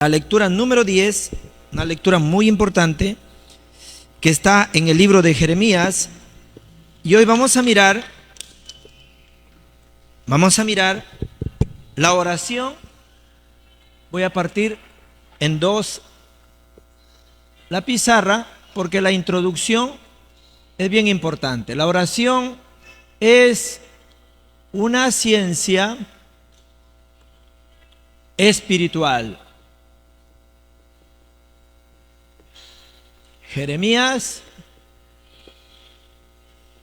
La lectura número 10, una lectura muy importante que está en el libro de Jeremías. Y hoy vamos a mirar la oración. Voy a partir en dos la pizarra porque la introducción es bien importante. La oración es una ciencia espiritual. Jeremías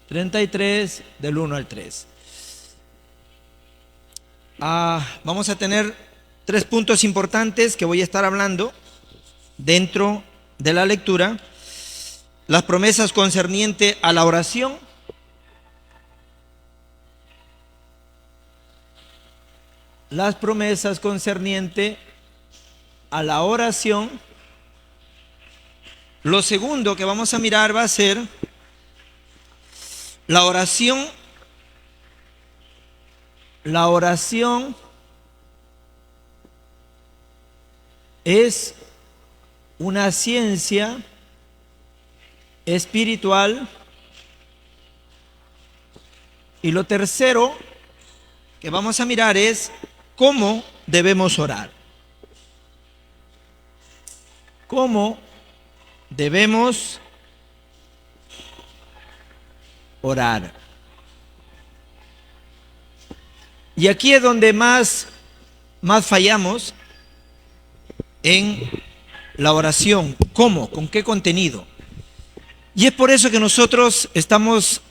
33, del 1 al 3. Vamos a tener 3 puntos importantes que voy a estar hablando dentro de la lectura. Las promesas concernientes a la oración. Las promesas concernientes a la oración. Lo segundo que vamos a mirar va a ser la oración. La oración es una ciencia espiritual. Y lo tercero que vamos a mirar es cómo debemos orar. ¿Cómo debemos orar? Y aquí es donde más fallamos en la oración. ¿Cómo? ¿Con qué contenido? Y es por eso que nosotros estamos,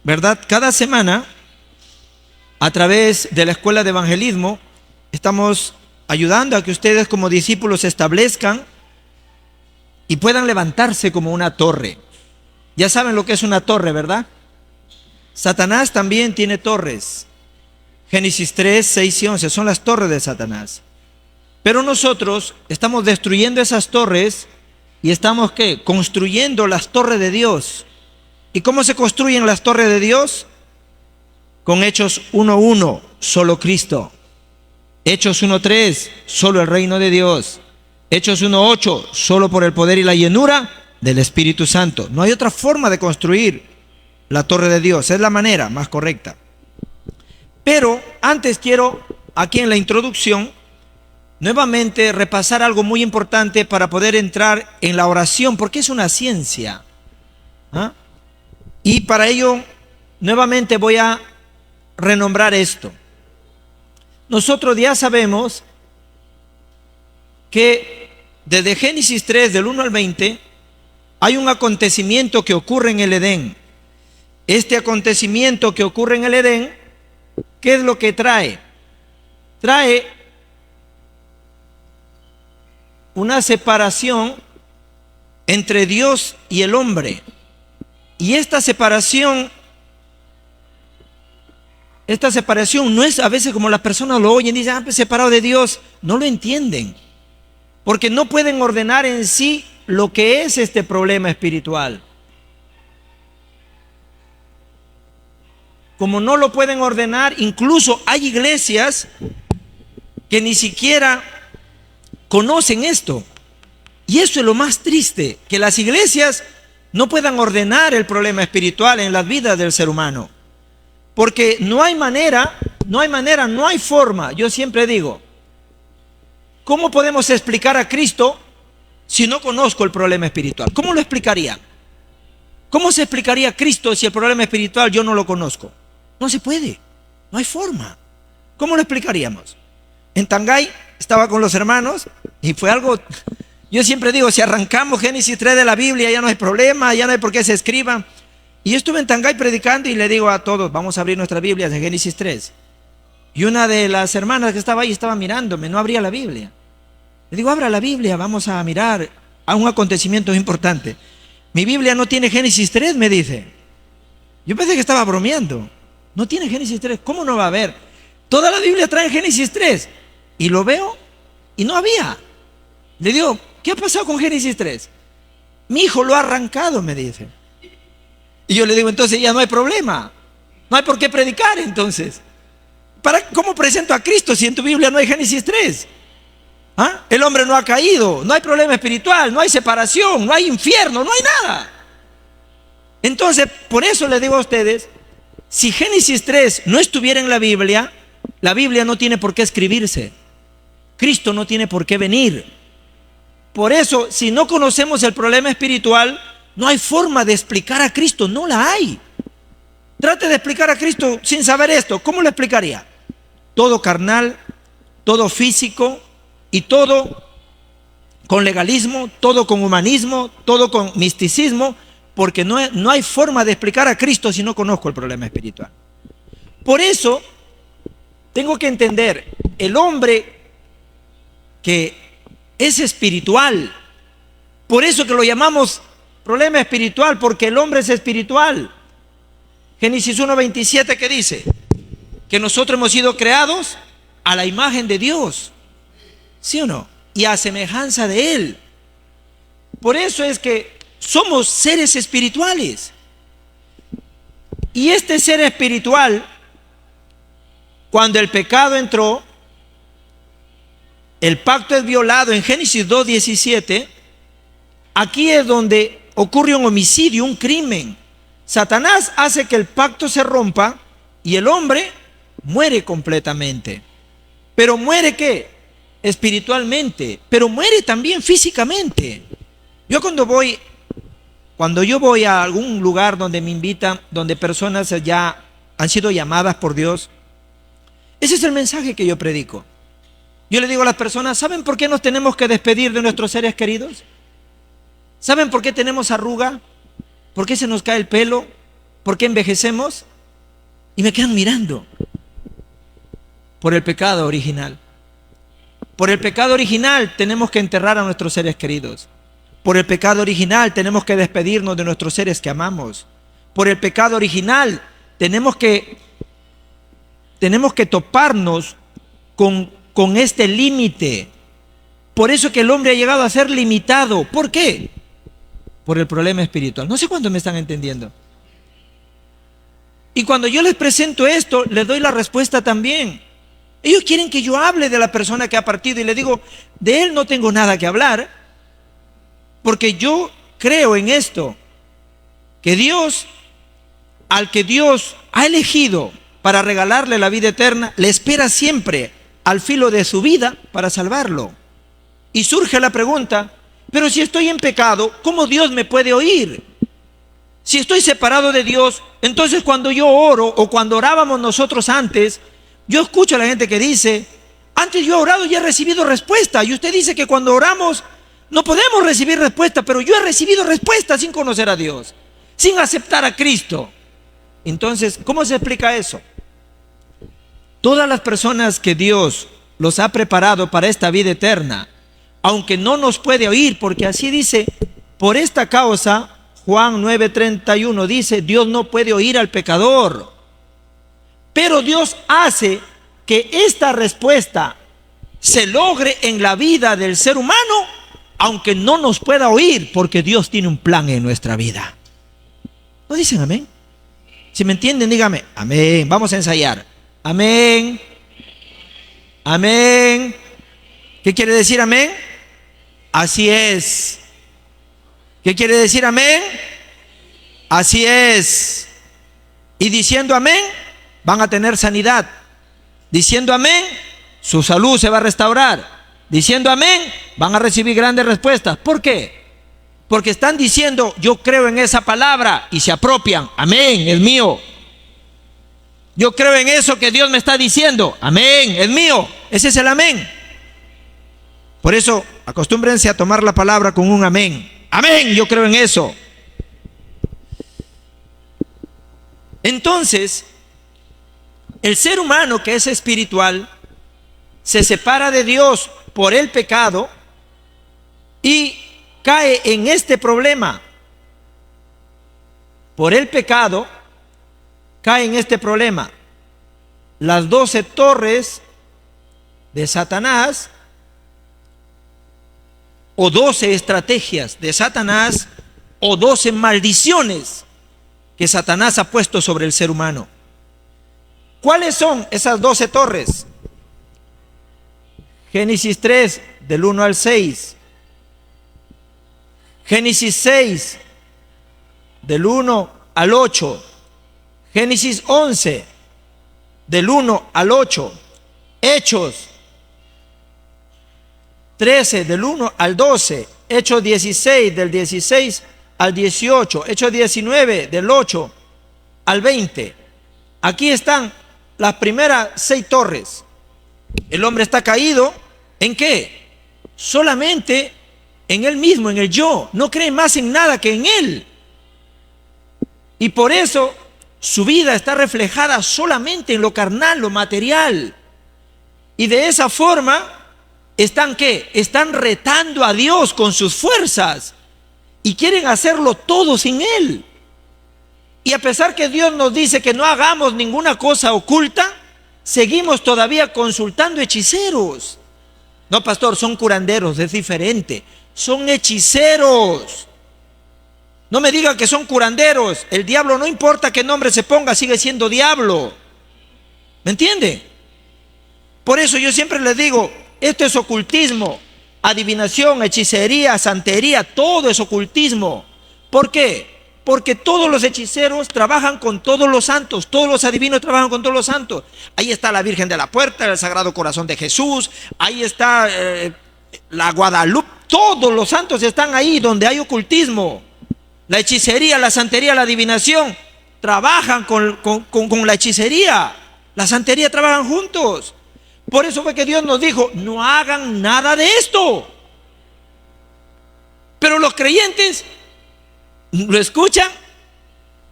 ¿verdad?, cada semana, a través de la Escuela de Evangelismo, estamos ayudando a que ustedes como discípulos se establezcan y puedan levantarse como una torre. Ya saben lo que es una torre, ¿verdad? Satanás también tiene torres. Génesis 3, 6 y 11 son las torres de Satanás. Pero nosotros estamos destruyendo esas torres y estamos, ¿qué?, construyendo las torres de Dios. ¿Y cómo se construyen las torres de Dios? Con Hechos 1:1, solo Cristo. Hechos 1:3, solo el reino de Dios. Hechos 1:8, solo por el poder y la llenura del Espíritu Santo. No hay otra forma de construir la torre de Dios. Es la manera más correcta. Pero antes quiero, aquí en la introducción, nuevamente repasar algo muy importante para poder entrar en la oración, porque es una ciencia. Y para ello, nuevamente voy a renombrar esto. Nosotros ya sabemos que desde Génesis 3, del 1 al 20, hay un acontecimiento que ocurre en el Edén. Este acontecimiento que ocurre en el Edén, ¿qué es lo que trae? Trae una separación entre Dios y el hombre. Y esta separación no es a veces como las personas lo oyen y dicen, pues separado de Dios. No lo entienden, porque no pueden ordenar en sí lo que es este problema espiritual. Como no lo pueden ordenar, incluso hay iglesias que ni siquiera conocen esto. Y eso es lo más triste, que las iglesias no puedan ordenar el problema espiritual en las vidas del ser humano. Porque no hay manera, no hay forma. Yo siempre digo, ¿cómo podemos explicar a Cristo si no conozco el problema espiritual? ¿Cómo lo explicaría? ¿Cómo se explicaría a Cristo si el problema espiritual yo no lo conozco? No se puede, no hay forma. ¿Cómo lo explicaríamos? En Tangay estaba con los hermanos y fue algo, yo siempre digo, si arrancamos Génesis 3 de la Biblia ya no hay problema, ya no hay por qué se escriba. Y yo estuve en Tangay predicando y le digo a todos, vamos a abrir nuestras Biblias en Génesis 3. Y una de las hermanas que estaba ahí estaba mirándome, no abría la Biblia. Le digo, abra la Biblia, vamos a mirar a un acontecimiento importante. Mi Biblia no tiene Génesis 3, me dice. Yo pensé que estaba bromeando. No tiene Génesis 3, ¿cómo no va a haber? Toda la Biblia trae Génesis 3. Y lo veo y no había. Le digo, ¿qué ha pasado con Génesis 3? Mi hijo lo ha arrancado, me dice. Y yo le digo, entonces ya no hay problema. No hay por qué predicar entonces. ¿Cómo presento a Cristo si en tu Biblia no hay Génesis 3? ¿Ah? El hombre no ha caído, no hay problema espiritual, no hay separación, no hay infierno, no hay nada. Entonces, por eso les digo a ustedes, si Génesis 3 no estuviera en la Biblia no tiene por qué escribirse. Cristo no tiene por qué venir. Por eso, si no conocemos el problema espiritual, no hay forma de explicar a Cristo, no la hay. Trate de explicar a Cristo sin saber esto, ¿cómo lo explicaría? Todo carnal, todo físico y todo con legalismo, todo con humanismo, todo con misticismo, porque no hay forma de explicar a Cristo si no conozco el problema espiritual. Por eso, tengo que entender, el hombre que es espiritual, por eso que lo llamamos problema espiritual, porque el hombre es espiritual. Génesis 1:27, ¿qué dice? Que nosotros hemos sido creados a la imagen de Dios, ¿sí o no? Y a semejanza de Él. Por eso es que somos seres espirituales. Y este ser espiritual, cuando el pecado entró, el pacto es violado en Génesis 2:17. Aquí es donde ocurre un homicidio, un crimen. Satanás hace que el pacto se rompa y el hombre muere completamente. Pero muere ¿qué? Espiritualmente, pero muere también físicamente. Yo cuando yo voy a algún lugar donde me invitan, donde personas ya han sido llamadas por Dios, ese es el mensaje que yo predico. Yo le digo a las personas, ¿saben por qué nos tenemos que despedir de nuestros seres queridos? ¿Saben por qué tenemos arruga? ¿Por qué se nos cae el pelo? ¿Por qué envejecemos? Y me quedan mirando. Por el pecado original. Por el pecado original tenemos que enterrar a nuestros seres queridos. Por el pecado original tenemos que despedirnos de nuestros seres que amamos. Por el pecado original tenemos que toparnos con este límite. Por eso que el hombre ha llegado a ser limitado. ¿Por qué? Por el problema espiritual. No sé cuántos me están entendiendo. Y cuando yo les presento esto, les doy la respuesta también. Ellos quieren que yo hable de la persona que ha partido y le digo, de él no tengo nada que hablar, porque yo creo en esto, que Dios, al que Dios ha elegido para regalarle la vida eterna, le espera siempre al filo de su vida para salvarlo. Y surge la pregunta, pero si estoy en pecado, ¿cómo Dios me puede oír? Si estoy separado de Dios, entonces cuando yo oro o cuando orábamos nosotros antes, yo escucho a la gente que dice, antes yo he orado y he recibido respuesta. Y usted dice que cuando oramos no podemos recibir respuesta, pero yo he recibido respuesta sin conocer a Dios, sin aceptar a Cristo. Entonces, ¿cómo se explica eso? Todas las personas que Dios los ha preparado para esta vida eterna, aunque no nos puede oír, porque así dice, por esta causa, Juan 9:31 dice, Dios no puede oír al pecador. Pero Dios hace que esta respuesta se logre en la vida del ser humano, aunque no nos pueda oír, porque Dios tiene un plan en nuestra vida. ¿No dicen amén? Si me entienden, dígame, amén. Vamos a ensayar. Amén. Amén. ¿Qué quiere decir amén? Así es. ¿Qué quiere decir amén? Así es. Y diciendo amén, van a tener sanidad. Diciendo amén, su salud se va a restaurar. Diciendo amén, van a recibir grandes respuestas. ¿Por qué? Porque están diciendo, yo creo en esa palabra, y se apropian. Amén, es mío. Yo creo en eso que Dios me está diciendo. Amén, es mío. Ese es el amén. Por eso, acostúmbrense a tomar la palabra con un amén. Amén, yo creo en eso. Entonces, el ser humano que es espiritual se separa de Dios por el pecado y cae en este problema. Por el pecado cae en este problema. Las 12 torres de Satanás, o 12 estrategias de Satanás, o 12 maldiciones que Satanás ha puesto sobre el ser humano. ¿Cuáles son esas 12 torres? Génesis 3, del 1 al 6. Génesis 6, del 1 al 8. Génesis 11, del 1 al 8. Hechos 13, del 1 al 12. Hechos 16, del 16 al 18. Hechos 19, del 8 al 20. Aquí están las primeras 6 torres. El hombre está caído, ¿en qué? Solamente en él mismo, en el yo. No cree más en nada que en él. Y por eso su vida está reflejada solamente en lo carnal, lo material. Y de esa forma, ¿están qué? Están retando a Dios con sus fuerzas. Y quieren hacerlo todo sin Él. Y a pesar que Dios nos dice que no hagamos ninguna cosa oculta, seguimos todavía consultando hechiceros. No, pastor, son curanderos, es diferente. Son hechiceros. No me digan que son curanderos. El diablo, no importa qué nombre se ponga, sigue siendo diablo. ¿Me entiende? Por eso yo siempre les digo, esto es ocultismo, adivinación, hechicería, santería, todo es ocultismo. ¿Por qué? Porque todos los hechiceros trabajan con todos los santos, todos los adivinos trabajan con todos los santos. Ahí está la Virgen de la Puerta, el Sagrado Corazón de Jesús, ahí está la Guadalupe, todos los santos están ahí donde hay ocultismo. La hechicería, la santería, la adivinación trabajan con la hechicería, la santería trabajan juntos. Por eso fue que Dios nos dijo, no hagan nada de esto. Pero los creyentes lo escuchan,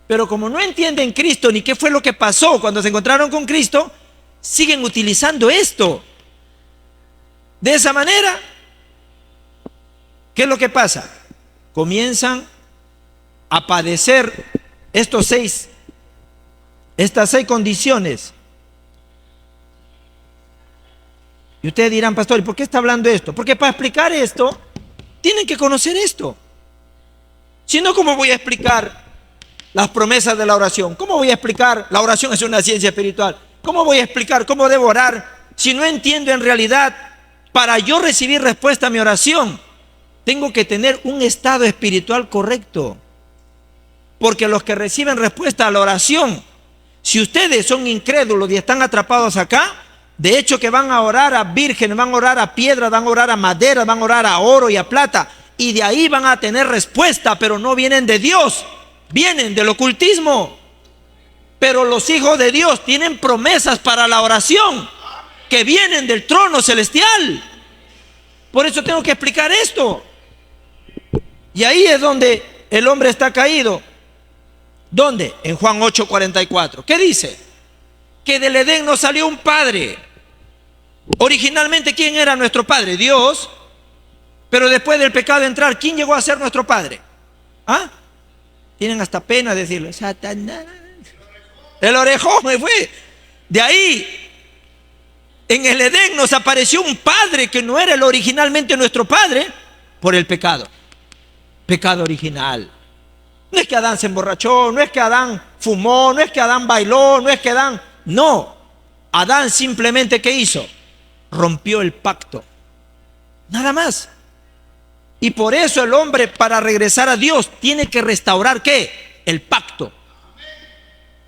pero como no entienden Cristo ni qué fue lo que pasó cuando se encontraron con Cristo, siguen utilizando esto. De esa manera, ¿qué es lo que pasa? Comienzan a padecer estas 6 condiciones. Y ustedes dirán, pastor, ¿y por qué está hablando esto? Porque para explicar esto, tienen que conocer esto. Si no, ¿cómo voy a explicar las promesas de la oración? ¿Cómo voy a explicar? La oración es una ciencia espiritual. ¿Cómo voy a explicar cómo debo orar si no entiendo en realidad? Para yo recibir respuesta a mi oración, tengo que tener un estado espiritual correcto. Porque los que reciben respuesta a la oración, si ustedes son incrédulos y están atrapados acá, de hecho que van a orar a vírgenes, van a orar a piedras, van a orar a madera, van a orar a oro y a plata, y de ahí van a tener respuesta, pero no vienen de Dios, vienen del ocultismo. Pero los hijos de Dios tienen promesas para la oración que vienen del trono celestial. Por eso tengo que explicar esto. Y ahí es donde el hombre está caído. ¿Dónde? En Juan 8:44. ¿Qué dice? Que del Edén nos salió un padre. Originalmente, ¿quién era nuestro padre? Dios. Pero después del pecado entrar, ¿quién llegó a ser nuestro padre? ¿Ah? Tienen hasta pena decirle, Satanás. El orejón me fue. De ahí, en el Edén nos apareció un padre que no era el originalmente nuestro padre por el pecado. Pecado original. No es que Adán se emborrachó, no es que Adán fumó, no es que Adán bailó, no es que Adán... No, Adán simplemente ¿qué hizo? Rompió el pacto. Nada más. Y por eso el hombre, para regresar a Dios, tiene que restaurar ¿qué? El pacto.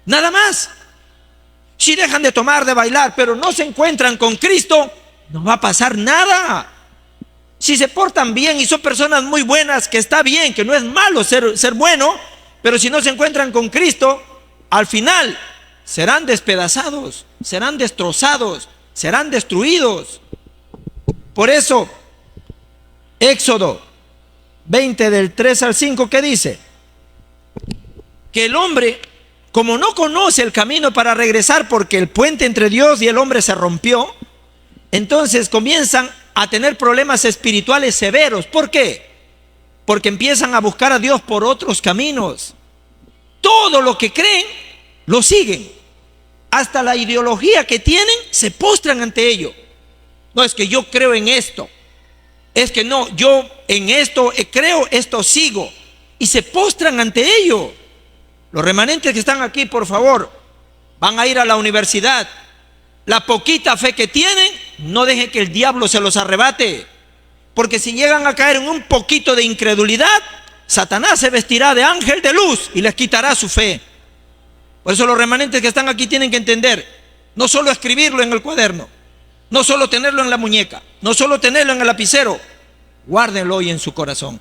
Nada más. Si dejan de tomar, de bailar, pero no se encuentran con Cristo, no va a pasar nada. Si se portan bien y son personas muy buenas, que está bien, que no es malo ser bueno, pero si no se encuentran con Cristo, al final serán despedazados, serán destrozados, serán destruidos. Por eso, Éxodo 20 del 3 al 5, ¿qué dice? Que el hombre, como no conoce el camino para regresar porque el puente entre Dios y el hombre se rompió, entonces comienzan a tener problemas espirituales severos. ¿Por qué? Porque empiezan a buscar a Dios por otros caminos. Todo lo que creen, lo siguen. Hasta la ideología que tienen, se postran ante ello. No, es que yo creo en esto. Es que no, yo en esto creo, esto sigo. Y se postran ante ello. Los remanentes que están aquí, por favor, van a ir a la universidad. La poquita fe que tienen, no dejen que el diablo se los arrebate. Porque si llegan a caer en un poquito de incredulidad, Satanás se vestirá de ángel de luz y les quitará su fe. Por eso los remanentes que están aquí tienen que entender, no solo escribirlo en el cuaderno, no solo tenerlo en la muñeca, no solo tenerlo en el lapicero, guárdenlo hoy en su corazón.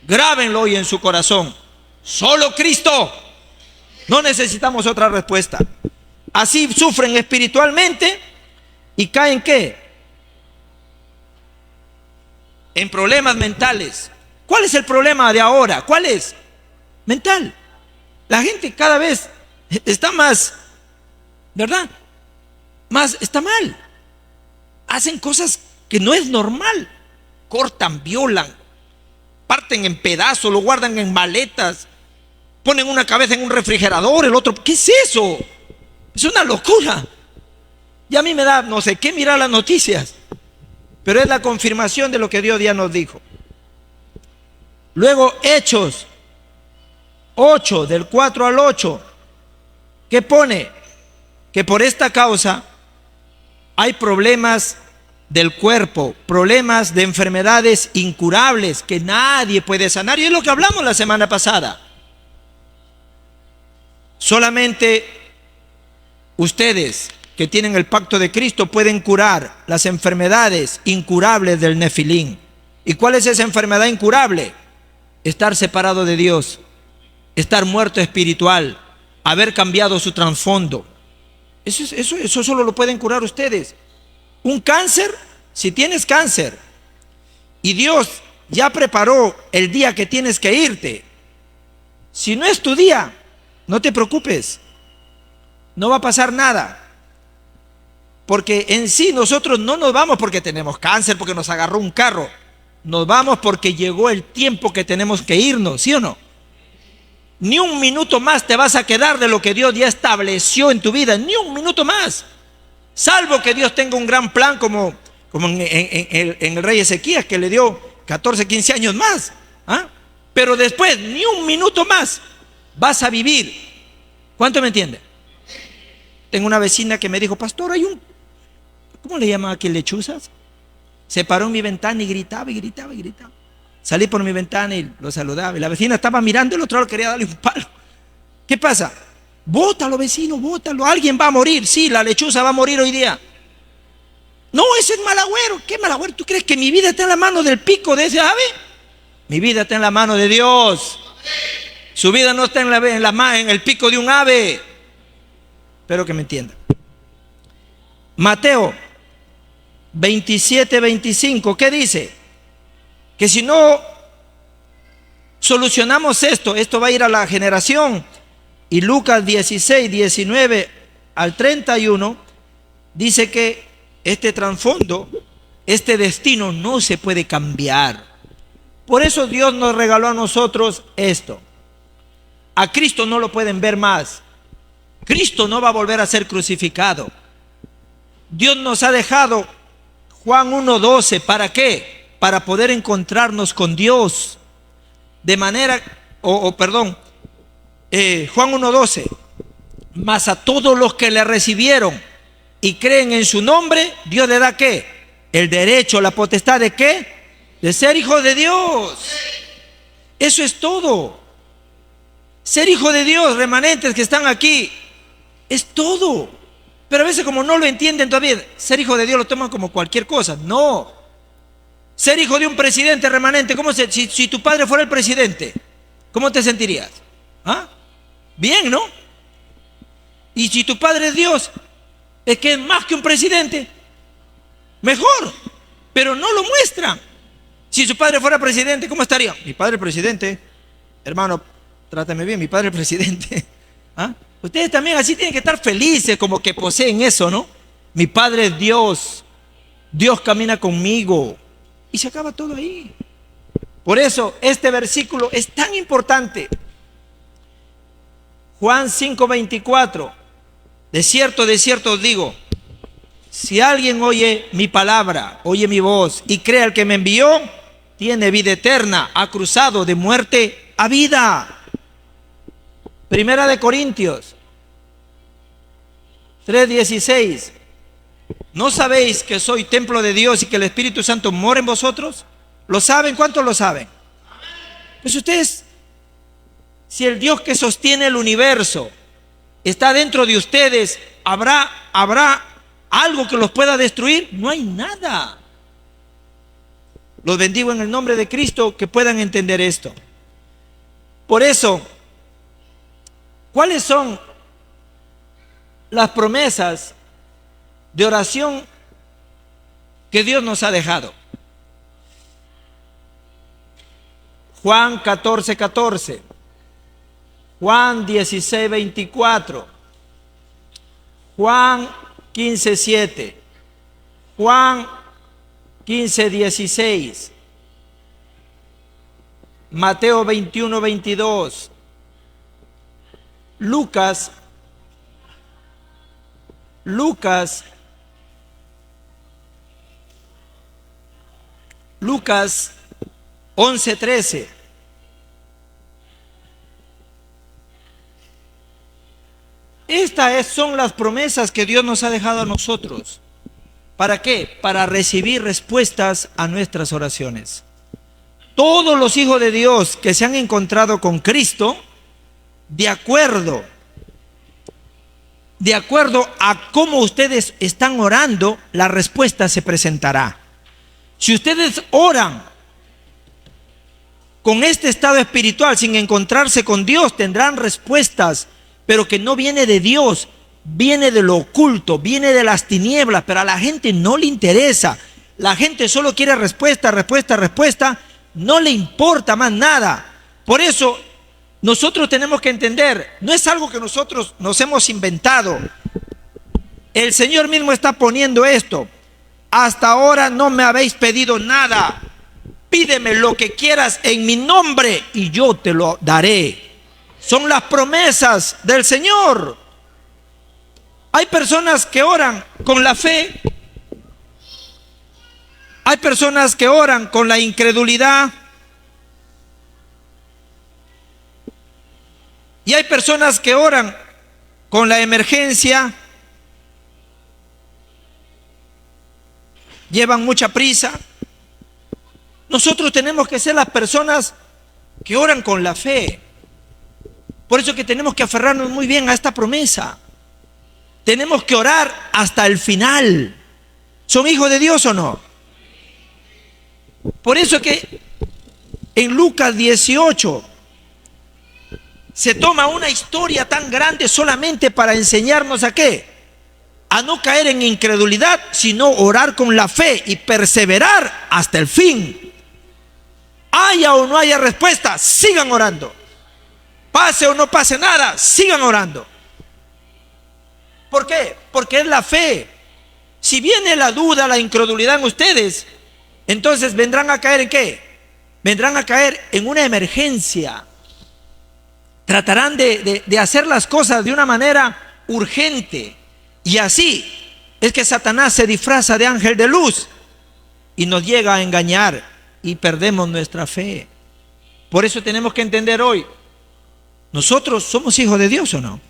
Grábenlo hoy en su corazón. Solo Cristo. No necesitamos otra respuesta. Así sufren espiritualmente y caen ¿qué? En problemas mentales. ¿Cuál es el problema de ahora? ¿Cuál es? Mental. La gente cada vez está más, ¿verdad? Más está mal. Hacen cosas que no es normal. Cortan, violan, parten en pedazos, lo guardan en maletas, ponen una cabeza en un refrigerador, el otro. ¿Qué es eso? Es una locura. Y a mí me da no sé qué mirar las noticias, pero es la confirmación de lo que Dios ya nos dijo. Luego Hechos 8, del 4 al 8, que pone que por esta causa hay problemas del cuerpo, problemas de enfermedades incurables que nadie puede sanar. Y es lo que hablamos la semana pasada. Solamente ustedes que tienen el pacto de Cristo pueden curar las enfermedades incurables del Nefilín. ¿Y cuál es esa enfermedad incurable? Estar separado de Dios, estar muerto espiritual, haber cambiado su trasfondo. Eso solo lo pueden curar ustedes. Un cáncer, si tienes cáncer y Dios ya preparó el día que tienes que irte, si no es tu día, no te preocupes, no va a pasar nada. Porque en sí nosotros no nos vamos porque tenemos cáncer, porque nos agarró un carro. Nos vamos porque llegó el tiempo que tenemos que irnos, ¿sí o no? Ni un minuto más te vas a quedar de lo que Dios ya estableció en tu vida, ni un minuto más. Salvo que Dios tenga un gran plan como en el rey Ezequías, que le dio 14, 15 años más. ¿Ah? Pero después, ni un minuto más vas a vivir. ¿Cuánto me entiende? Tengo una vecina que me dijo, pastor, hay un, ¿cómo le llaman aquí? Lechuzas. Se paró en mi ventana y gritaba y gritaba y gritaba. Salí por mi ventana y lo saludaba. Y la vecina estaba mirando, el otro lado quería darle un palo. ¿Qué pasa? Bótalo, vecino, bótalo. Alguien va a morir. Sí, la lechuza va a morir hoy día. No, ese es mal agüero. ¿Qué mal agüero? ¿Tú crees que mi vida está en la mano del pico de ese ave? Mi vida está en la mano de Dios. Su vida no está en el pico de un ave. Espero que me entiendan. Mateo 27, 25, ¿qué dice? Que si no solucionamos esto va a ir a la generación. Y Lucas 16, 19 al 31 dice que este trasfondo, este destino no se puede cambiar. Por eso Dios nos regaló a nosotros esto. A Cristo no lo pueden ver más. Cristo no va a volver a ser crucificado. Dios nos ha dejado Juan 1:12, ¿para qué? Para poder encontrarnos con Dios. De manera, Juan 1:12, mas a todos los que le recibieron y creen en su nombre, Dios le da ¿qué? El derecho, la potestad de ¿qué? De ser hijo de Dios. Eso es todo. Ser hijo de Dios, remanentes que están aquí, es todo. Pero a veces como no lo entienden todavía, ser hijo de Dios lo toman como cualquier cosa. No. Ser hijo de un presidente remanente, si tu padre fuera el presidente, ¿cómo te sentirías? ¿Ah? Bien, ¿no? Y si tu padre es Dios, es que es más que un presidente, mejor, pero no lo muestran. Si su padre fuera presidente, ¿cómo estaría? Mi padre es presidente, hermano, trátame bien, mi padre es presidente. ¿Ah? Ustedes también así tienen que estar felices, como que poseen eso, ¿no? Mi padre es Dios, Dios camina conmigo, y se acaba todo ahí. Por eso este versículo es tan importante. Juan 5:24, de cierto os digo, si alguien oye mi palabra, oye mi voz y cree al que me envió, tiene vida eterna, ha cruzado de muerte a vida. Primera de Corintios 3:16, ¿No sabéis que soy templo de Dios y que el Espíritu Santo mora en vosotros? ¿Lo saben? ¿Cuántos lo saben? Pues ustedes, si el Dios que sostiene el universo está dentro de ustedes, ¿habrá algo que los pueda destruir? No hay nada. Los bendigo en el nombre de Cristo, que puedan entender esto. Por eso, ¿cuáles son las promesas de oración que Dios nos ha dejado? Juan 14:14, Juan 16:24, Juan 15:7, Juan 15:16, Mateo 21:22, Lucas 11:13. Estas son las promesas que Dios nos ha dejado a nosotros. ¿Para qué? Para recibir respuestas a nuestras oraciones. Todos los hijos de Dios que se han encontrado con Cristo, de acuerdo a cómo ustedes están orando, la respuesta se presentará. Si ustedes oran con este estado espiritual sin encontrarse con Dios, tendrán respuestas, pero que no viene de Dios, viene de lo oculto, viene de las tinieblas, pero a la gente no le interesa. La gente solo quiere respuesta, no le importa más nada. Por eso nosotros tenemos que entender, no es algo que nosotros nos hemos inventado. El Señor mismo está poniendo esto. Hasta ahora no me habéis pedido nada. Pídeme lo que quieras en mi nombre y yo te lo daré. Son las promesas del Señor. Hay personas que oran con la fe. Hay personas que oran con la incredulidad. Y hay personas que oran con la emergencia. Llevan mucha prisa. Nosotros tenemos que ser las personas que oran con la fe. Por eso que tenemos que aferrarnos muy bien a esta promesa. Tenemos que orar hasta el final. ¿Son hijos de Dios o no? Por eso que en Lucas 18 se toma una historia tan grande solamente para enseñarnos ¿a qué? A no caer en incredulidad, sino orar con la fe y perseverar hasta el fin. Haya o no haya respuesta, sigan orando. Pase o no pase nada, sigan orando. ¿Por qué? Porque es la fe. Si viene la duda, la incredulidad en ustedes, entonces vendrán a caer ¿en qué? Vendrán a caer en una emergencia. Tratarán de hacer las cosas de una manera urgente. Y así es que Satanás se disfraza de ángel de luz y nos llega a engañar y perdemos nuestra fe. Por eso tenemos que entender hoy, ¿nosotros somos hijos de Dios o no?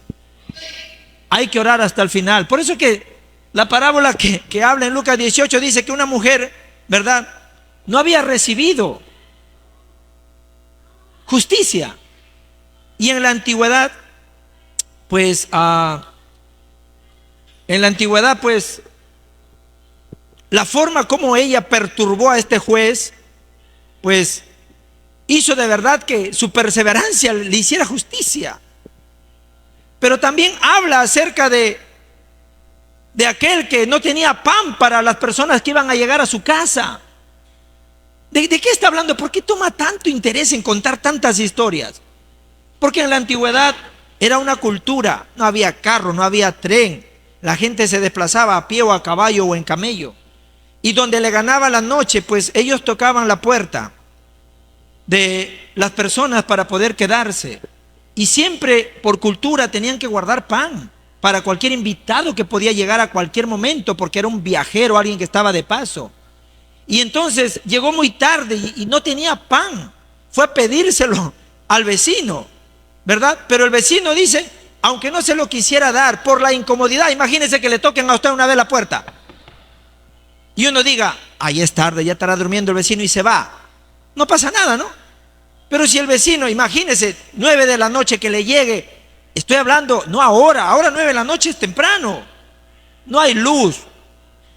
Hay que orar hasta el final. Por eso que la parábola que habla en Lucas 18 dice que una mujer, ¿verdad?, no había recibido justicia. Y en la antigüedad, pues, la forma como ella perturbó a este juez, pues, hizo de verdad que su perseverancia le hiciera justicia. Pero también habla acerca de aquel que no tenía pan para las personas que iban a llegar a su casa. ¿De qué está hablando? ¿Por qué toma tanto interés en contar tantas historias? Porque en la antigüedad era una cultura, no había carro, no había tren, la gente se desplazaba a pie o a caballo o en camello. Y donde le ganaba la noche, pues ellos tocaban la puerta de las personas para poder quedarse. Y siempre por cultura tenían que guardar pan para cualquier invitado que podía llegar a cualquier momento, porque era un viajero, alguien que estaba de paso. Y entonces llegó muy tarde y no tenía pan. Fue a pedírselo al vecino, ¿verdad? Pero el vecino dice, aunque no se lo quisiera dar por la incomodidad, imagínense que le toquen a usted una vez la puerta. y uno diga, ahí es tarde, ya estará durmiendo el vecino y se va. No pasa nada, ¿no? Pero si el vecino, imagínese, 9 de la noche que le llegue, estoy hablando, no ahora, ahora 9 de la noche es temprano. No hay luz,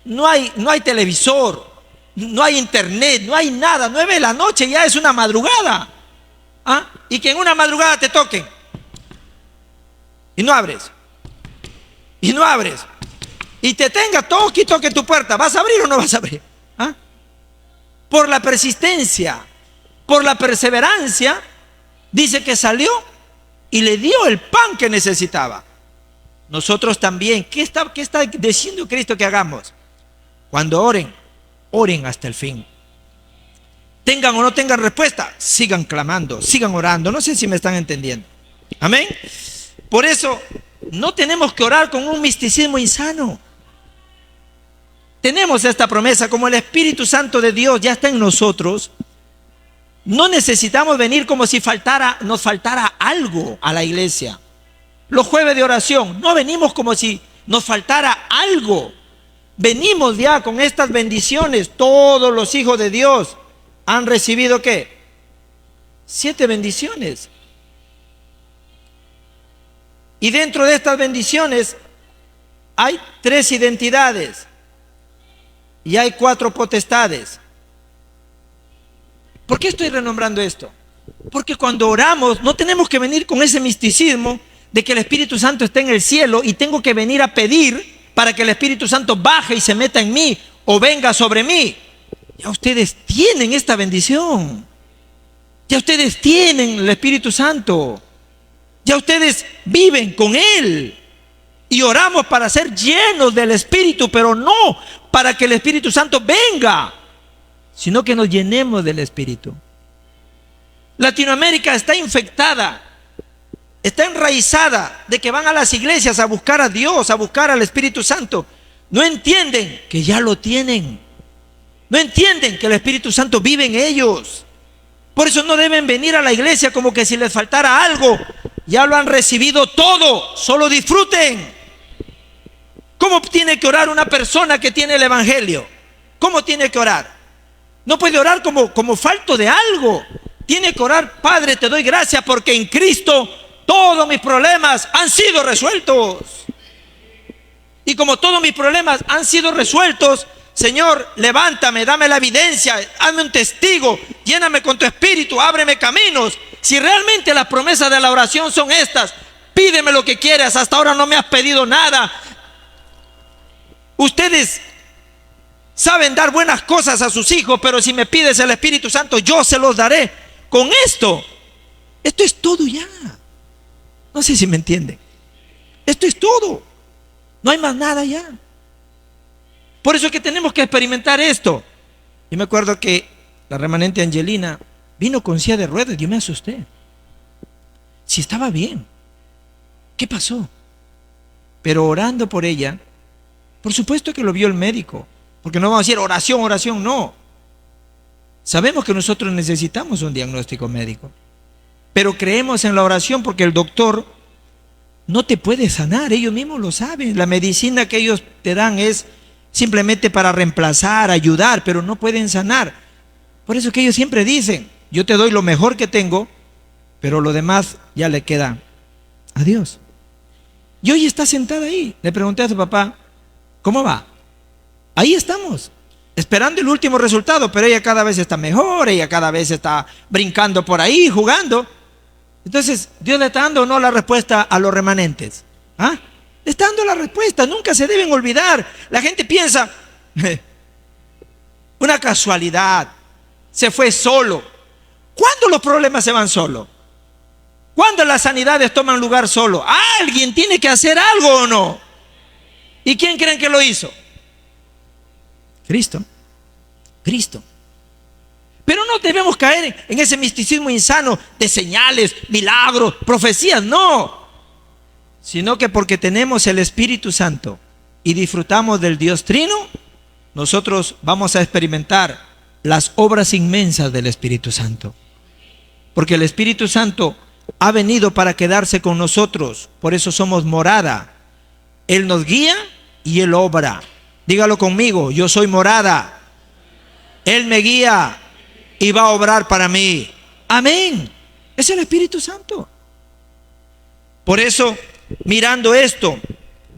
no hay televisor, no hay internet, no hay nada. 9 de la noche ya es una madrugada. ¿Ah? Y que en una madrugada te toquen. Y no abres. Y no abres. Y te tenga toque y toque tu puerta. ¿Vas a abrir o no vas a abrir? ¿Ah? Por la persistencia, por la perseverancia, dice que salió y le dio el pan que necesitaba. Nosotros también, ¿qué está diciendo Cristo que hagamos? Cuando oren, oren hasta el fin. Tengan o no tengan respuesta, sigan clamando, sigan orando. No sé si me están entendiendo. Amén. Por eso, no tenemos que orar con un misticismo insano. Tenemos esta promesa, como el Espíritu Santo de Dios ya está en nosotros. No necesitamos venir como si nos faltara algo a la iglesia. Los jueves de oración, no venimos como si nos faltara algo. Venimos ya con estas bendiciones. Todos los hijos de Dios han recibido ¿qué? 7 bendiciones. Y dentro de estas bendiciones hay 3 identidades y hay 4 potestades. ¿Por qué estoy renombrando esto? Porque cuando oramos no tenemos que venir con ese misticismo de que el Espíritu Santo está en el cielo y tengo que venir a pedir para que el Espíritu Santo baje y se meta en mí o venga sobre mí. Ya ustedes tienen esta bendición. Ya ustedes tienen el Espíritu Santo. Ya ustedes viven con Él. Y oramos para ser llenos del Espíritu, pero no para que el Espíritu Santo venga, sino que nos llenemos del Espíritu. Latinoamérica está infectada, está enraizada de que van a las iglesias a buscar a Dios, a buscar al Espíritu Santo. No entienden que ya lo tienen. No entienden que el Espíritu Santo vive en ellos. Por eso no deben venir a la iglesia como que si les faltara algo. Ya lo han recibido todo, solo disfruten. ¿Cómo tiene que orar una persona que tiene el Evangelio? ¿Cómo tiene que orar? No puede orar como falto de algo. Tiene que orar, Padre, te doy gracias porque en Cristo todos mis problemas han sido resueltos. Y como todos mis problemas han sido resueltos, Señor, levántame, dame la evidencia, hazme un testigo, lléname con tu Espíritu, ábreme caminos. Si realmente las promesas de la oración son estas, pídeme lo que quieras, hasta ahora no me has pedido nada. Ustedes saben dar buenas cosas a sus hijos, pero si me pides el Espíritu Santo, yo se los daré. Con esto es todo ya. No sé si me entienden. Esto es todo. No hay más nada ya. Por eso es que tenemos que experimentar esto. Yo me acuerdo que la remanente Angelina vino con silla de ruedas. Yo me asusté. Si estaba bien, ¿qué pasó? Pero orando por ella, por supuesto que lo vio el médico. Porque no vamos a decir oración, oración, no. Sabemos que nosotros necesitamos un diagnóstico médico. Pero creemos en la oración porque el doctor no te puede sanar. Ellos mismos lo saben. La medicina que ellos te dan es simplemente para reemplazar, ayudar, pero no pueden sanar. Por eso que ellos siempre dicen, yo te doy lo mejor que tengo, pero lo demás ya le queda a Dios. Y hoy está sentada ahí. Le pregunté a su papá, ¿cómo va? Ahí estamos, esperando el último resultado, pero ella cada vez está mejor, ella cada vez está brincando por ahí, jugando. Entonces, Dios le está dando o no la respuesta a los remanentes. ¿Ah? Le está dando la respuesta, nunca se deben olvidar. La gente piensa, una casualidad, se fue solo. ¿Cuándo los problemas se van solo? ¿Cuándo las sanidades toman lugar solo? ¿Alguien tiene que hacer algo o no? ¿Y quién creen que lo hizo? Cristo. Cristo. Pero no debemos caer en ese misticismo insano de señales, milagros, profecías, no. Sino que porque tenemos el Espíritu Santo y disfrutamos del Dios Trino, nosotros vamos a experimentar las obras inmensas del Espíritu Santo. Porque el Espíritu Santo ha venido para quedarse con nosotros, por eso somos morada. Él nos guía y Él obra. Dígalo conmigo, yo soy morada. Él me guía y va a obrar para mí. Amén. Es el Espíritu Santo. Por eso, mirando esto,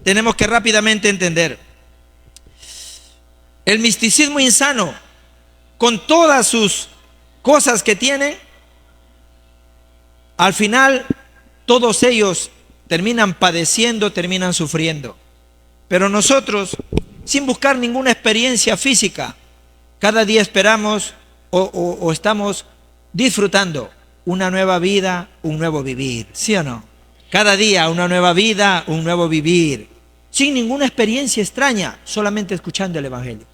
tenemos que rápidamente entender. El misticismo insano, con todas sus cosas que tienen, al final todos ellos terminan padeciendo, terminan sufriendo. Pero nosotros, sin buscar ninguna experiencia física, cada día esperamos o estamos disfrutando una nueva vida, un nuevo vivir, ¿sí o no? Cada día una nueva vida, un nuevo vivir, sin ninguna experiencia extraña, solamente escuchando el Evangelio,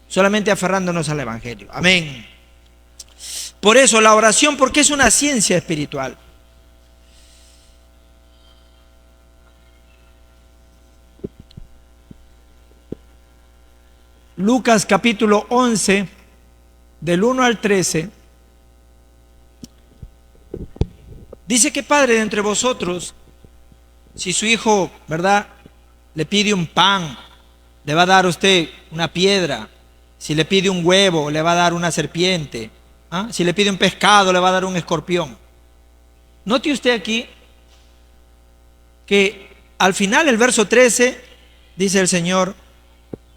solamente aferrándonos al Evangelio. Amén. Por eso la oración, porque es una ciencia espiritual. Lucas capítulo 11, del 1 al 13, dice que padre de entre vosotros, si su hijo, ¿verdad?, le pide un pan, le va a dar a usted una piedra. Si le pide un huevo, le va a dar una serpiente. ¿Ah? Si le pide un pescado, le va a dar un escorpión. Note usted aquí que al final el verso 13 dice el Señor: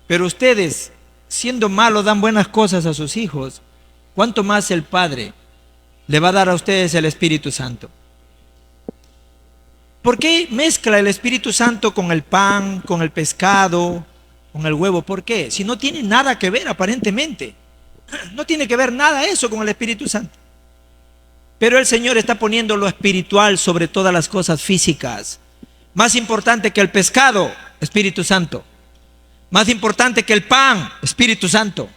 pero ustedes, siendo malos, dan buenas cosas a sus hijos, ¿cuánto más el Padre le va a dar a ustedes el Espíritu Santo? ¿Por qué mezcla el Espíritu Santo con el pan, con el pescado, con el huevo? ¿Por qué? Si no tiene nada que ver aparentemente. No tiene que ver nada eso con el Espíritu Santo. Pero el Señor está poniendo lo espiritual sobre todas las cosas físicas. Más importante que el pescado, Espíritu Santo. Más importante que el pan, Espíritu Santo.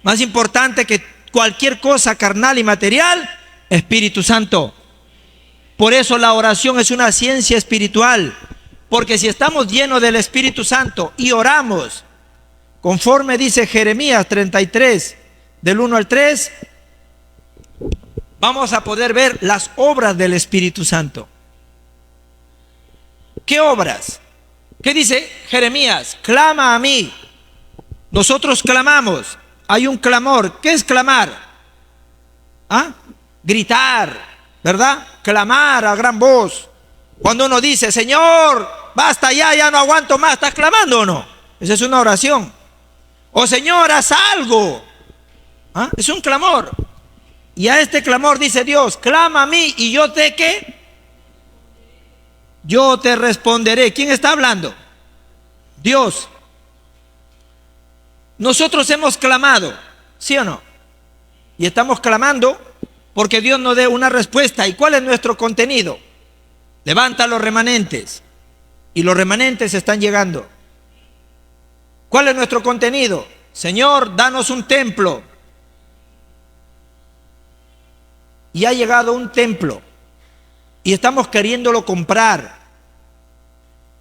Más importante que cualquier cosa carnal y material, Espíritu Santo. Por eso la oración es una ciencia espiritual. Porque si estamos llenos del Espíritu Santo y oramos, conforme dice Jeremías 33, del 1 al 3, vamos a poder ver las obras del Espíritu Santo. ¿Qué obras? ¿Qué dice Jeremías? Clama a mí. Nosotros clamamos. Hay un clamor. ¿Qué es clamar? ¿Ah? Gritar, ¿verdad? Clamar a gran voz. Cuando uno dice: Señor, basta ya, ya no aguanto más, ¿estás clamando o no? Esa es una oración. O Señor, haz algo. ¿Ah? Es un clamor. Y a este clamor dice Dios: clama a mí y yo te ¿qué? Yo te responderé. ¿Quién está hablando? Dios. Nosotros hemos clamado, ¿sí o no? Y estamos clamando porque Dios nos dé una respuesta. ¿Y cuál es nuestro contenido? Levanta los remanentes. Y los remanentes están llegando. ¿Cuál es nuestro contenido? Señor, danos un templo. Y ha llegado un templo y estamos queriéndolo comprar.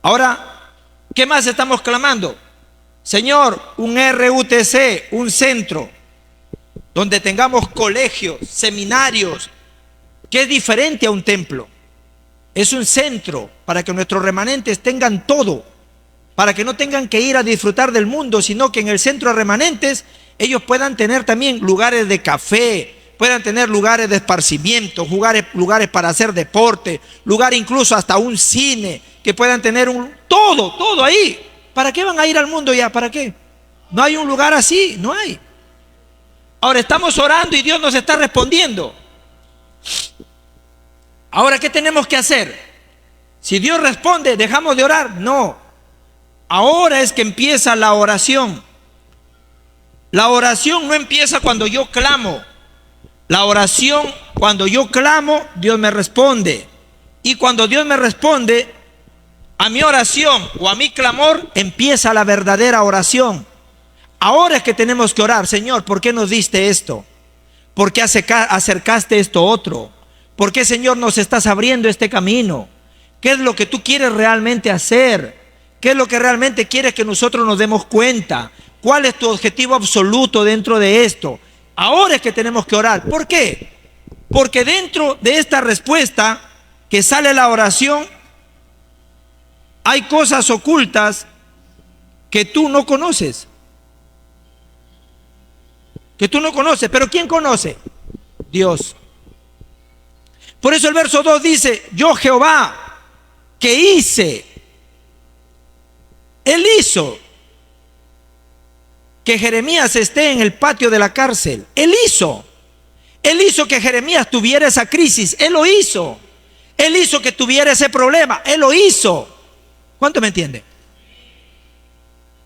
Ahora, ¿qué más estamos clamando? Señor, un RUTC, un centro donde tengamos colegios, seminarios, que es diferente a un templo. Es un centro para que nuestros remanentes tengan todo, para que no tengan que ir a disfrutar del mundo, sino que en el centro de remanentes ellos puedan tener también lugares de café, puedan tener lugares de esparcimiento, lugares para hacer deporte, lugar incluso hasta un cine, que puedan tener todo ahí. ¿Para qué van a ir al mundo ya? ¿Para qué? No hay un lugar así, no hay. Ahora estamos orando y Dios nos está respondiendo. Ahora, ¿qué tenemos que hacer? Si Dios responde, ¿dejamos de orar? No. Ahora es que empieza la oración. La oración no empieza cuando yo clamo. La oración, cuando yo clamo, Dios me responde. Y cuando Dios me responde a mi oración o a mi clamor, empieza la verdadera oración. Ahora es que tenemos que orar. Señor, ¿por qué nos diste esto? ¿Por qué acercaste esto otro? ¿Por qué, Señor, nos estás abriendo este camino? ¿Qué es lo que tú quieres realmente hacer? ¿Qué es lo que realmente quieres que nosotros nos demos cuenta? ¿Cuál es tu objetivo absoluto dentro de esto? Ahora es que tenemos que orar. ¿Por qué? Porque dentro de esta respuesta que sale la oración, hay cosas ocultas que tú no conoces. Que tú no conoces, pero ¿quién conoce? Dios. Por eso el verso 2 dice, yo Jehová, que hice, Él hizo que Jeremías esté en el patio de la cárcel. Él hizo que Jeremías tuviera esa crisis. Él lo hizo. Él hizo que tuviera ese problema. Él lo hizo. ¿Cuánto me entiende?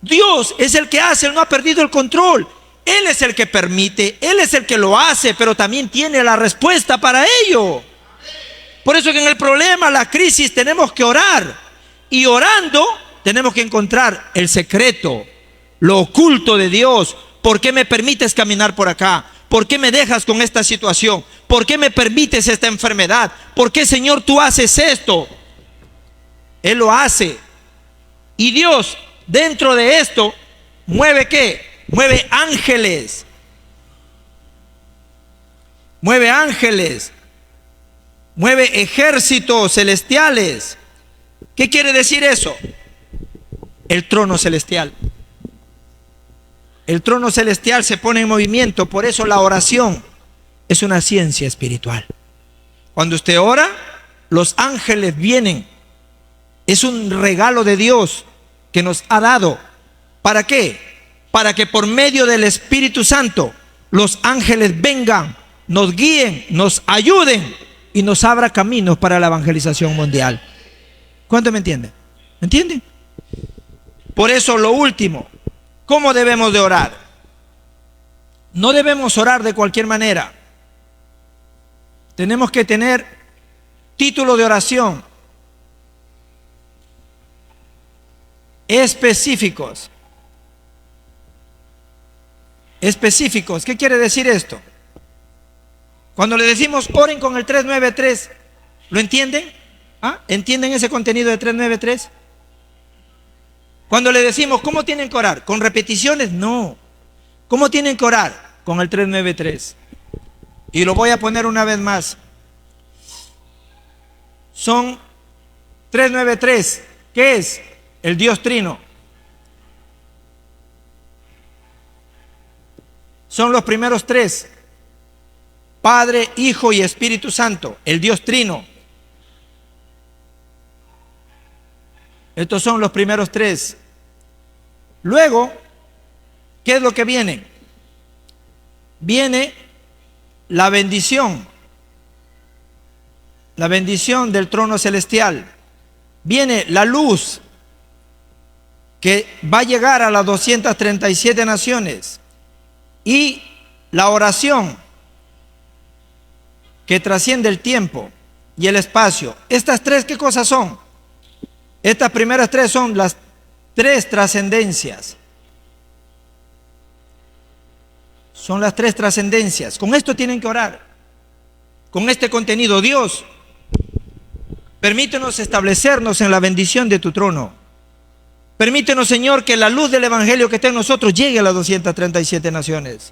Dios es el que hace, Él no ha perdido el control. Él es el que permite, Él es el que lo hace, pero también tiene la respuesta para ello. Por eso que en el problema, la crisis, tenemos que orar. Y orando tenemos que encontrar el secreto, lo oculto de Dios. ¿Por qué me permites caminar por acá? ¿Por qué me dejas con esta situación? ¿Por qué me permites esta enfermedad? ¿Por qué, Señor, tú haces esto? Él lo hace. Y Dios, dentro de esto, mueve ¿qué? Mueve ángeles. Mueve ángeles. Mueve ejércitos celestiales. ¿Qué quiere decir eso? El trono celestial. El trono celestial se pone en movimiento. Por eso la oración es una ciencia espiritual. Cuando usted ora, los ángeles vienen. Es un regalo de Dios que nos ha dado. ¿Para qué? Para que por medio del Espíritu Santo los ángeles vengan, nos guíen, nos ayuden y nos abra caminos para la evangelización mundial. ¿Cuánto me entienden? ¿Me entienden? Por eso lo último, ¿cómo debemos de orar? No debemos orar de cualquier manera. Tenemos que tener título de oración específicos. Específicos. ¿Qué quiere decir esto? Cuando le decimos oren con el 393, ¿lo entienden? ¿Ah? ¿Entienden ese contenido de 393? Cuando le decimos ¿cómo tienen que orar? ¿Con repeticiones? No. ¿Cómo tienen que orar? Con el 393. Y lo voy a poner una vez más. Son 393. ¿Qué es? El Dios Trino. Son los primeros tres: Padre, Hijo y Espíritu Santo, el Dios Trino. Estos son los primeros tres. Luego, ¿qué es lo que viene? Viene la bendición del trono celestial. Viene la luz que va a llegar a las 237 naciones. Y la oración que trasciende el tiempo y el espacio. Estas tres, ¿qué cosas son? Estas primeras tres son las tres trascendencias. Son las tres trascendencias. Con esto tienen que orar. Con este contenido. Dios, permítenos establecernos en la bendición de tu trono. Permítenos, Señor, que la luz del Evangelio que está en nosotros llegue a las 237 naciones.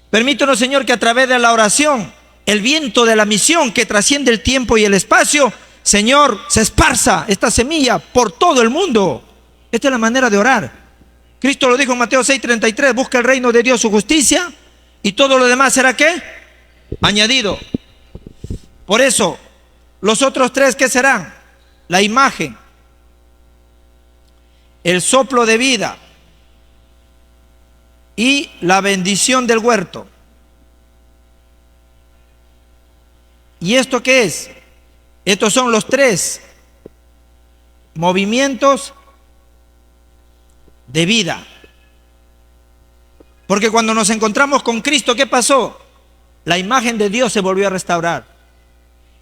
Permítenos, Señor, que a través de la oración, el viento de la misión que trasciende el tiempo y el espacio, Señor, se esparza esta semilla por todo el mundo. Esta es la manera de orar. Cristo lo dijo en Mateo 6:33, busca el reino de Dios, su justicia, y todo lo demás será ¿qué? Añadido. Por eso, los otros tres, ¿qué serán? La imagen, el soplo de vida y la bendición del huerto. ¿Y esto qué es? Estos son los tres movimientos de vida. Porque cuando nos encontramos con Cristo, ¿qué pasó? La imagen de Dios se volvió a restaurar.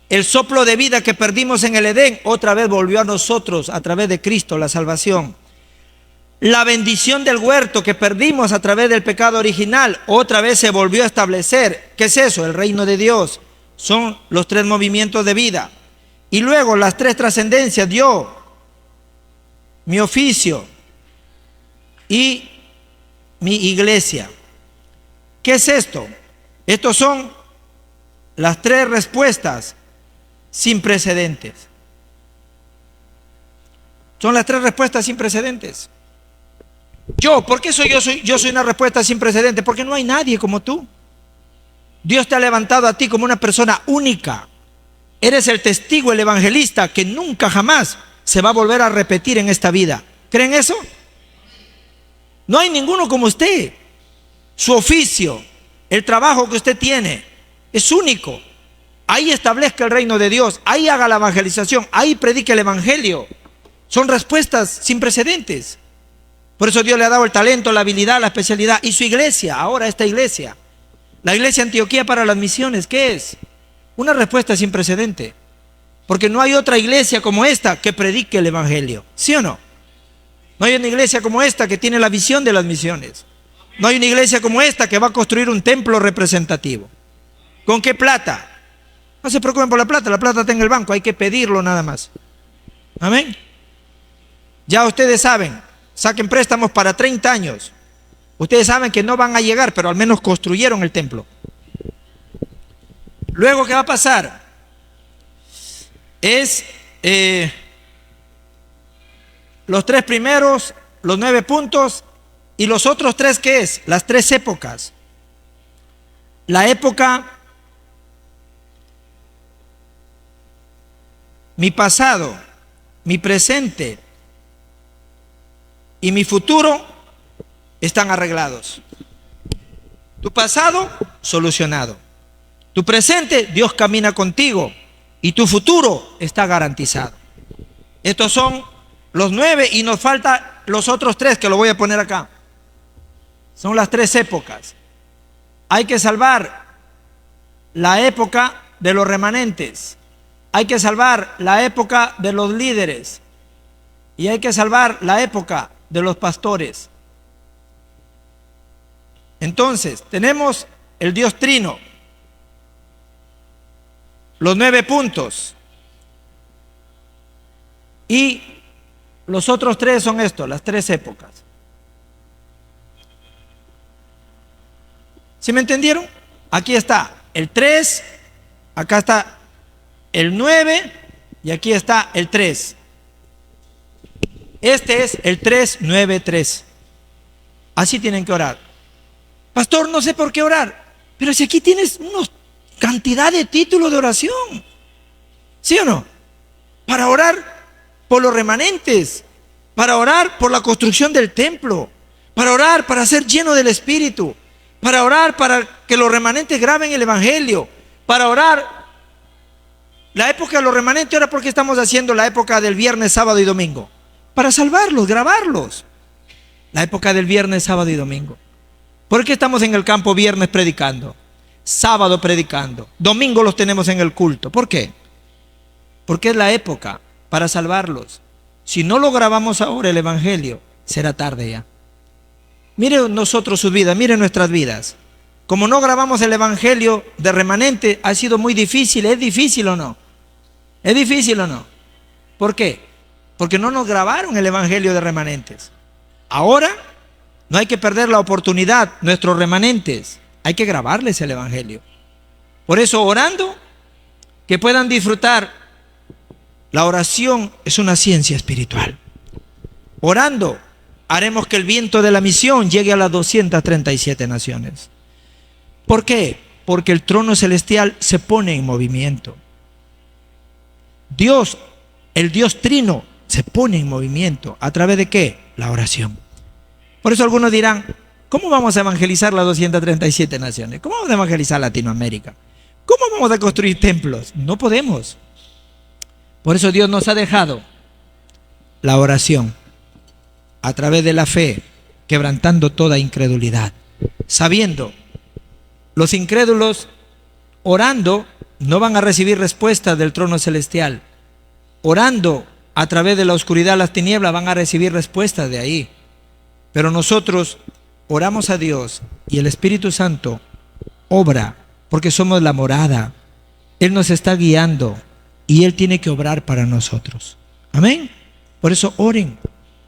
El soplo de vida que perdimos en el Edén, otra vez volvió a nosotros a través de Cristo, la salvación. La bendición del huerto que perdimos a través del pecado original, otra vez se volvió a establecer. ¿Qué es eso? El reino de Dios. Son los tres movimientos de vida. Y luego las tres trascendencias: yo, mi oficio y mi iglesia. ¿Qué es esto? Estos son las tres respuestas sin precedentes. Son las tres respuestas sin precedentes. ¿Por qué yo soy una respuesta sin precedentes? Porque no hay nadie como tú. Dios te ha levantado a ti como una persona única. Eres el testigo, el evangelista que nunca jamás se va a volver a repetir en esta vida. ¿Creen eso? No hay ninguno como usted. Su oficio, el trabajo que usted tiene, es único. Ahí establezca el reino de Dios, ahí haga la evangelización, ahí predique el evangelio. Son respuestas sin precedentes. Por eso Dios le ha dado el talento, la habilidad, la especialidad. Y su iglesia, ahora esta iglesia, la iglesia Antioquía para las misiones, ¿qué es? Una respuesta sin precedente. Porque no hay otra iglesia como esta que predique el evangelio. ¿Sí o no? No hay una iglesia como esta que tiene la visión de las misiones. No hay una iglesia como esta que va a construir un templo representativo. ¿Con qué plata? No se preocupen por la plata está en el banco, hay que pedirlo nada más. Amén. Ya ustedes saben, saquen préstamos para 30 años. Ustedes saben que no van a llegar, pero al menos construyeron el templo. Luego, ¿qué va a pasar? Es los 3 primeros, los 9 puntos, y los otros 3, ¿qué es? Las 3 épocas. La época, mi pasado, mi presente y mi futuro están arreglados. Tu pasado, solucionado. Tu presente, Dios camina contigo. Y tu futuro está garantizado. Estos son los 9 y nos faltan los otros 3 que lo voy a poner acá. Son las 3 épocas. Hay que salvar la época de los remanentes. Hay que salvar la época de los líderes. Y hay que salvar la época de los pastores. Entonces, tenemos el Dios Trino, los 9 puntos, y los otros 3 son estos, las 3 épocas. ¿Sí me entendieron? Aquí está el 3, acá está el 9 y aquí está el 3. Este es el 393. Así tienen que orar. Pastor, no sé por qué orar, pero si aquí tienes una cantidad de títulos de oración, ¿sí o no? Para orar por los remanentes, para orar por la construcción del templo, para orar para ser lleno del Espíritu, para orar para que los remanentes graben el evangelio, para orar la época de los remanentes. Ahora, ¿por qué estamos haciendo la época del viernes, sábado y domingo? Para salvarlos, grabarlos. La época del viernes, sábado y domingo. ¿Por qué estamos en el campo viernes predicando? Sábado predicando. Domingo los tenemos en el culto. ¿Por qué? Porque es la época para salvarlos. Si no lo grabamos ahora el evangelio, será tarde ya. Miren nosotros sus vidas, miren nuestras vidas. Como no grabamos el evangelio de remanente, ha sido muy difícil. ¿Es difícil o no? ¿Es difícil o no? ¿Por qué? Porque no nos grabaron el evangelio de remanentes. Ahora no hay que perder la oportunidad, nuestros remanentes, hay que grabarles el evangelio. Por eso, orando, que puedan disfrutar. La oración es una ciencia espiritual. Orando, haremos que el viento de la misión llegue a las 237 naciones. ¿Por qué? Porque el trono celestial se pone en movimiento. Dios, el Dios Trino, se pone en movimiento. ¿A través de qué? La oración. Por eso algunos dirán, ¿cómo vamos a evangelizar las 237 naciones? ¿Cómo vamos a evangelizar Latinoamérica? ¿Cómo vamos a construir templos? No podemos. Por eso Dios nos ha dejado la oración a través de la fe, quebrantando toda incredulidad. Sabiendo, los incrédulos orando no van a recibir respuestas del trono celestial. Orando a través de la oscuridad, las tinieblas, van a recibir respuestas de ahí. Pero nosotros oramos a Dios y el Espíritu Santo obra porque somos la morada. Él nos está guiando y Él tiene que obrar para nosotros. Amén. Por eso oren.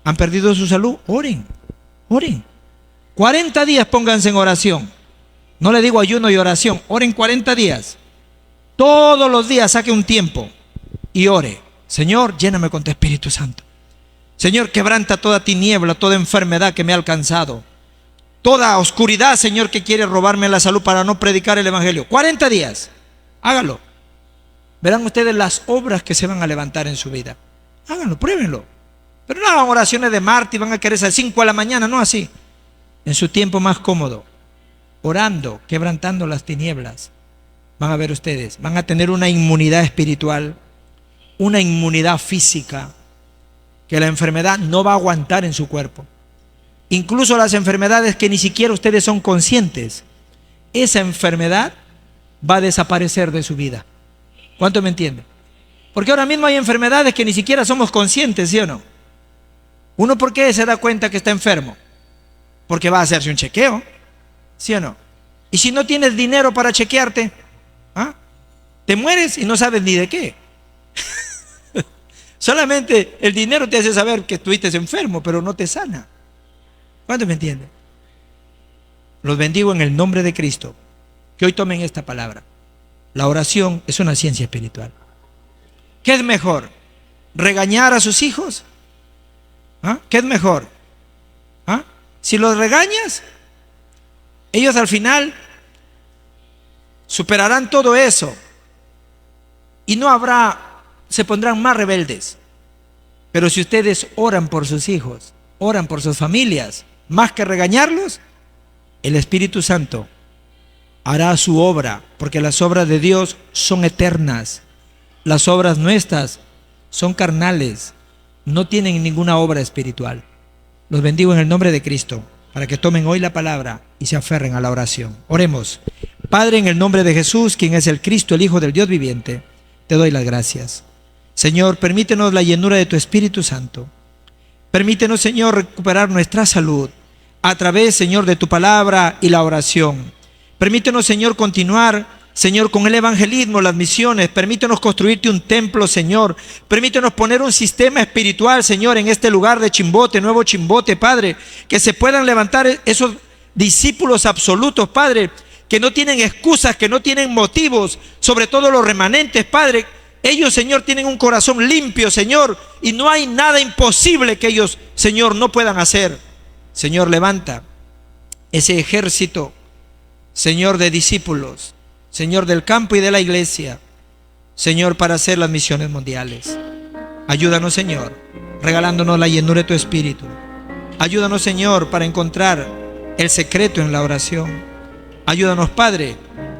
¿Han perdido su salud? Oren. Oren. 40 días pónganse en oración. No le digo ayuno y oración. Oren 40 días. Todos los días saque un tiempo y ore. Señor, lléname con tu Espíritu Santo. Señor, quebranta toda tiniebla, toda enfermedad que me ha alcanzado, toda oscuridad, Señor, que quiere robarme la salud para no predicar el evangelio. 40 días, hágalo. Verán ustedes las obras que se van a levantar en su vida. Háganlo, pruébenlo. Pero no hagan oraciones de mártir, van a querer a las 5 de la mañana, no así. En su tiempo más cómodo, orando, quebrantando las tinieblas. Van a ver ustedes, van a tener una inmunidad espiritual, una inmunidad física, que la enfermedad no va a aguantar en su cuerpo. Incluso las enfermedades que ni siquiera ustedes son conscientes, esa enfermedad va a desaparecer de su vida. ¿Cuánto me entiende? Porque ahora mismo hay enfermedades que ni siquiera somos conscientes, ¿sí o no? ¿Uno por qué se da cuenta que está enfermo? Porque va a hacerse un chequeo, ¿sí o no? Y si no tienes dinero para chequearte, ¿ah? Te mueres y no sabes ni de qué. Solamente el dinero te hace saber que estuviste enfermo, pero no te sana. ¿Cuánto me entiende? Los bendigo en el nombre de Cristo. Que hoy tomen esta palabra. La oración es una ciencia espiritual. ¿Qué es mejor? ¿Regañar a sus hijos? ¿Ah? ¿Qué es mejor? ¿Ah? Si los regañas, ellos al final superarán todo eso y no habrá, se pondrán más rebeldes. Pero si ustedes oran por sus hijos, oran por sus familias, más que regañarlos, el Espíritu Santo hará su obra, porque las obras de Dios son eternas. Las obras nuestras son carnales, no tienen ninguna obra espiritual. Los bendigo en el nombre de Cristo, para que tomen hoy la palabra y se aferren a la oración. Oremos. Padre, en el nombre de Jesús, quien es el Cristo, el Hijo del Dios viviente, te doy las gracias. Señor, permítenos la llenura de tu Espíritu Santo. Permítenos, Señor, recuperar nuestra salud a través, Señor, de tu palabra y la oración. Permítenos, Señor, continuar, Señor, con el evangelismo, las misiones. Permítenos construirte un templo, Señor. Permítenos poner un sistema espiritual, Señor, en este lugar de Chimbote, Nuevo Chimbote, Padre. Que se puedan levantar esos discípulos absolutos, Padre, que no tienen excusas, que no tienen motivos, sobre todo los remanentes, Padre. Ellos, Señor, tienen un corazón limpio, Señor, y no hay nada imposible que ellos, Señor, no puedan hacer. Señor, levanta ese ejército, Señor, de discípulos, Señor, del campo y de la iglesia, Señor, para hacer las misiones mundiales. Ayúdanos, Señor, regalándonos la llenura de tu Espíritu. Ayúdanos, Señor, para encontrar el secreto en la oración. Ayúdanos, Padre,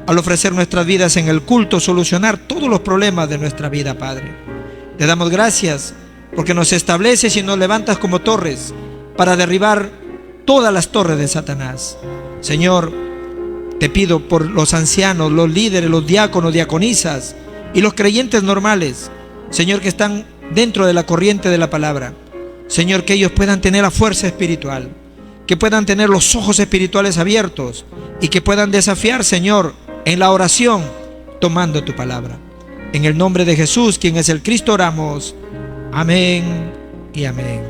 al ofrecer nuestras vidas en el culto, solucionar todos los problemas de nuestra vida, Padre. Te damos gracias porque nos estableces y nos levantas como torres para derribar todas las torres de Satanás. Señor, te pido por los ancianos, los líderes, los diáconos, diaconisas y los creyentes normales, Señor, que están dentro de la corriente de la palabra. Señor, que ellos puedan tener la fuerza espiritual, que puedan tener los ojos espirituales abiertos y que puedan desafiar, Señor, en la oración, tomando tu palabra. En el nombre de Jesús, quien es el Cristo, oramos. Amén y amén.